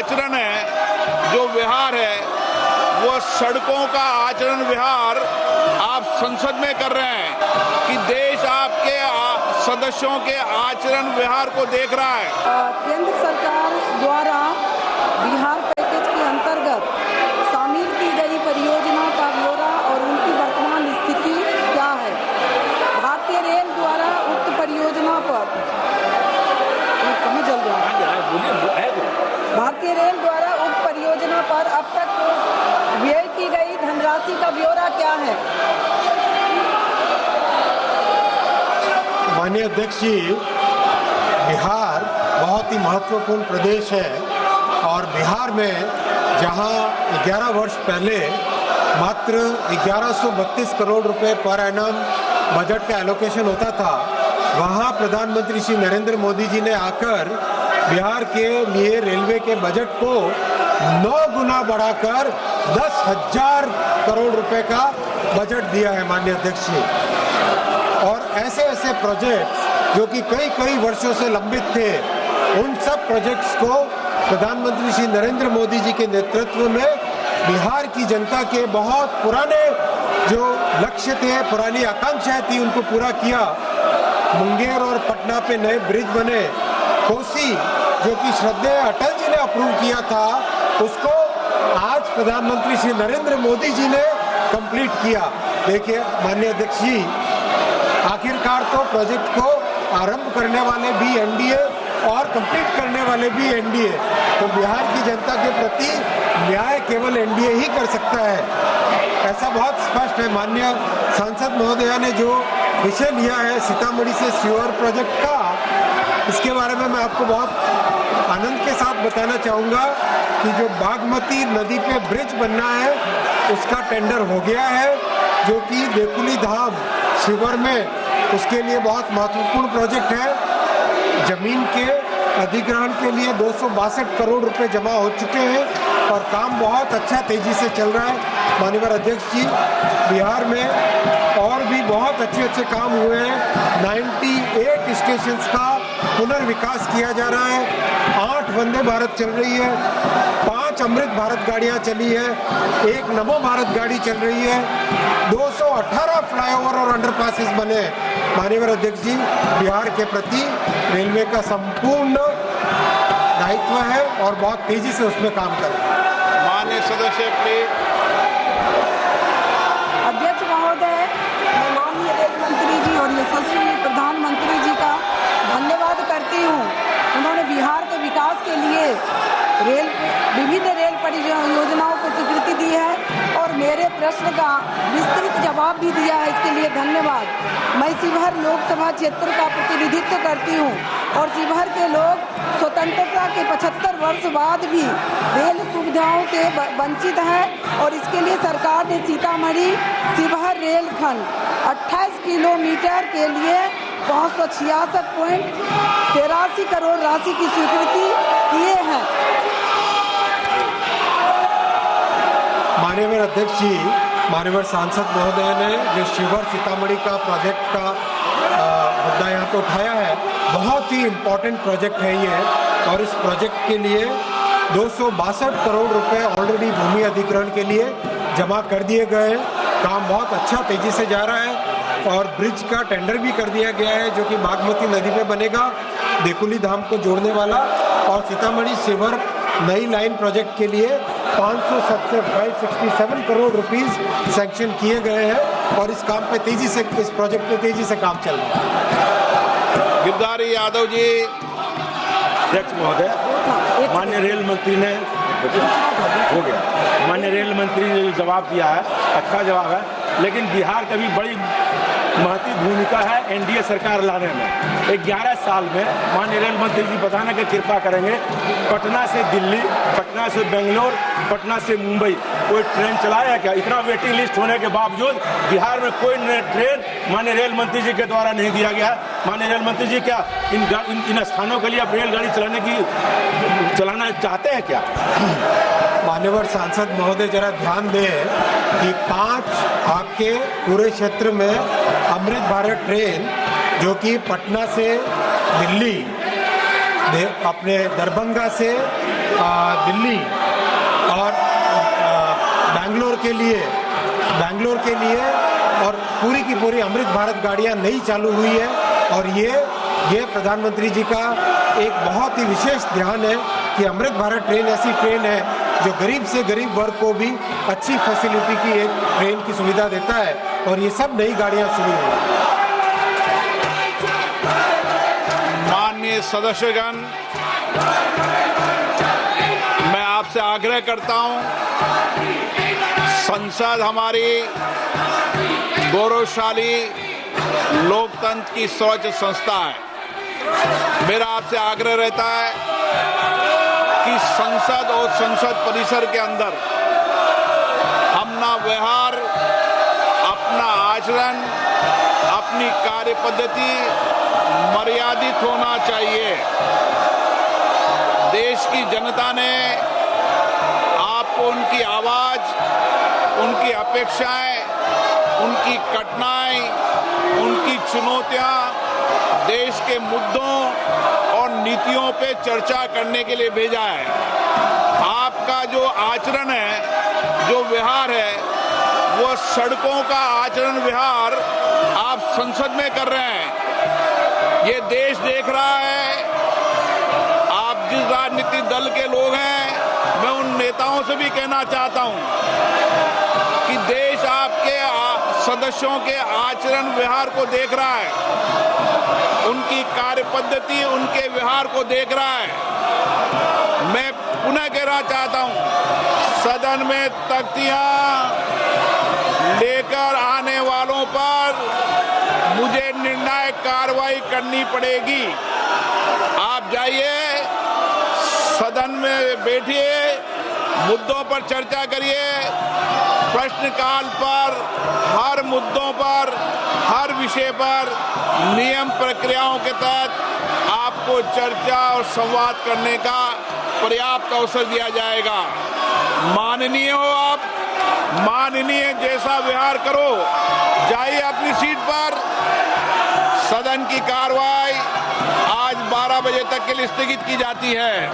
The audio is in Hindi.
आचरण है, जो व्यवहार है, वो सड़कों का आचरण व्यवहार आप संसद में कर रहे हैं कि देश आपके सदस्यों के आचरण व्यवहार को देख रहा है। केंद्र सरकार द्वारा बिहार पैकेज के अंतर्गत शामिल की गई परियोजना का ब्यौरा और उनकी वर्तमान स्थिति क्या है? भारतीय रेल द्वारा उक्त परियोजना पर भारतीय रेल द्वारा उक्त परियोजना पर अब तक व्यय की गई धनराशि का ब्यौरा क्या है? माननीय अध्यक्ष जी, बिहार बहुत ही महत्वपूर्ण प्रदेश है और बिहार में जहां 11 वर्ष पहले मात्र 1132 करोड़ रुपए पर एनम बजट का एलोकेशन होता था, वहां प्रधानमंत्री श्री नरेंद्र मोदी जी ने आकर बिहार के लिए रेलवे के बजट को 9 गुना बढ़ाकर 10,000 करोड़ रुपए का बजट दिया है माननीय अध्यक्ष जी। और ऐसे ऐसे प्रोजेक्ट्स जो कि कई वर्षों से लंबित थे, उन सब प्रोजेक्ट्स को प्रधानमंत्री श्री नरेंद्र मोदी जी के नेतृत्व में बिहार की जनता के बहुत पुराने जो लक्ष्य थे, पुरानी आकांक्षाएं थी, उनको पूरा किया। मुंगेर और पटना पे नए ब्रिज बने। कोसी जो कि श्रद्धेय अटल जी ने अप्रूव किया था, उसको आज प्रधानमंत्री श्री नरेंद्र मोदी जी ने कंप्लीट किया। देखिए माननीय अध्यक्ष जी, आखिरकार तो प्रोजेक्ट को आरंभ करने वाले भी एनडीए और कंप्लीट करने वाले भी एनडीए, तो बिहार की जनता के प्रति न्याय केवल एनडीए ही कर सकता है, ऐसा बहुत स्पष्ट है। माननीय सांसद महोदया ने जो विषय लिया है सीतामढ़ी से सीवर प्रोजेक्ट का, इसके बारे में मैं आपको बहुत आनंद के साथ बताना चाहूँगा कि जो बागमती नदी पे ब्रिज बनना है, उसका टेंडर हो गया है, जो कि देकुली धाम शिवर में, उसके लिए बहुत महत्वपूर्ण प्रोजेक्ट है। जमीन के अधिग्रहण के लिए 262 करोड़ रुपए जमा हो चुके हैं और काम बहुत अच्छा तेजी से चल रहा है। माननीय अध्यक्ष जी, बिहार में और भी बहुत अच्छे काम हुए हैं। 98 स्टेशंस का पुनर्विकास किया जा रहा है। 8 वंदे भारत चल रही है, 5 अमृत भारत गाड़ियां चली है, 1 नमो भारत गाड़ी चल रही है, 218 फ्लाईओवर और अंडरपासेस बने हैं। माननीय अध्यक्ष जी, बिहार के प्रति रेलवे का संपूर्ण दायित्व है और बहुत तेजी से उसमें काम कर रहे हैं। माननीय सदस्य प्लीज। अध्यक्ष महोदय, मैं माननीय रेल मंत्री जी और यशस्वी प्रधानमंत्री जी का धन्यवाद करती हूँ। उन्होंने बिहार के विकास के लिए विविध रेल परियोजनाओं को स्वीकृति दी है और मेरे प्रश्न का विस्तृत जवाब भी दिया है, इसके लिए धन्यवाद। मैं शिवहर लोकसभा क्षेत्र का प्रतिनिधित्व करती हूँ और शिवहर के लोग स्वतंत्रता के 75 वर्ष बाद भी रेल सुविधाओं से वंचित हैं और इसके लिए सरकार ने सीतामढ़ी शिवहर रेलखंड 28 किलोमीटर के लिए 566.83 करोड़ राशि की स्वीकृति किए हैं। माननीय अध्यक्ष जी, माननीय सांसद महोदय ने जो शिवहर सीतामढ़ी का प्रोजेक्ट का मुद्दा यहाँ पे उठाया है, बहुत ही इम्पोर्टेंट प्रोजेक्ट है ये, और इस प्रोजेक्ट के लिए 262 करोड़ रुपए ऑलरेडी भूमि अधिग्रहण के लिए जमा कर दिए गए हैं। काम बहुत अच्छा तेजी से जा रहा है और ब्रिज का टेंडर भी कर दिया गया है, जो कि बागमती नदी पे बनेगा, देकुली धाम को जोड़ने वाला, और सीतामढ़ी शिवहर नई लाइन प्रोजेक्ट के लिए 567 करोड़ रुपीस सैंक्शन किए गए हैं और इस काम पे तेजी से, इस प्रोजेक्ट पे तेजी से काम चल रहा है। गिरधारी यादव जी। अध्यक्ष महोदय, माननीय रेल मंत्री ने हो गया, माननीय रेल मंत्री ने जो जवाब दिया है, अच्छा जवाब है, लेकिन बिहार का भी बड़ी महत्वपूर्ण भूमिका है एनडीए सरकार लाने में। 11 साल में माननीय रेल मंत्री जी बताने की कृपा करेंगे, पटना से दिल्ली, पटना से बेंगलोर, पटना से मुंबई कोई ट्रेन चलाया क्या? इतना वेटिंग लिस्ट होने के बावजूद बिहार में कोई ट्रेन माननीय रेल मंत्री जी के द्वारा नहीं दिया गया। माननीय रेल मंत्री जी क्या इन स्थानों के लिए आप रेलगाड़ी चलाना चाहते हैं क्या? मान्यवर सांसद महोदय, जरा ध्यान दें कि 5 आपके पूरे क्षेत्र में अमृत भारत ट्रेन, जो कि पटना से दिल्ली अपने दरभंगा से दिल्ली और बेंगलोर के लिए और पूरी की पूरी अमृत भारत गाड़ियां नई चालू हुई है। और ये प्रधानमंत्री जी का एक बहुत ही विशेष ध्यान है कि अमृत भारत ट्रेन ऐसी ट्रेन है जो गरीब से गरीब वर्ग को भी अच्छी फैसिलिटी की एक ट्रेन की सुविधा देता है। और ये सब नई गाड़ियां शुरू हुई। माननीय सदस्यगण, मैं आपसे आग्रह करता हूं, संसद हमारी गौरवशाली लोकतंत्र की सर्वोच्च संस्था है। मेरा आपसे आग्रह रहता है कि संसद और संसद परिसर के अंदर अपना व्यवहार, अपना आचरण, अपनी कार्य पद्धति मर्यादित होना चाहिए। देश की जनता ने आपको उनकी आवाज, उनकी अपेक्षाएं, उनकी कठिनाई, उनकी चुनौतियां, देश के मुद्दों और नीतियों पे चर्चा करने के लिए भेजा है। आपका जो आचरण है, जो व्यवहार है, वो सड़कों का आचरण व्यवहार आप संसद में कर रहे हैं। ये देश देख रहा है। आप जिस राजनीतिक दल के लोग हैं, मैं उन नेताओं से भी कहना चाहता हूं कि देश आपके सदस्यों के आचरण व्यवहार को देख रहा है, उनकी कार्य पद्धति, उनके व्यवहार को देख रहा है। मैं पुनः कहना चाहता हूं, सदन में तख्तियां लेकर आने वालों पर मुझे निर्णायक कार्रवाई करनी पड़ेगी। आप जाइए, सदन में बैठिए, मुद्दों पर चर्चा करिए, प्रश्नकाल पर, हर मुद्दों पर, हर विषय पर नियम प्रक्रियाओं के तहत आपको चर्चा और संवाद करने का पर्याप्त अवसर दिया जाएगा। माननीय हो आप, माननीय जैसा व्यवहार करो। जाइए अपनी सीट पर। सदन की कार्रवाई आज 12 बजे तक के लिए स्थगित की जाती है।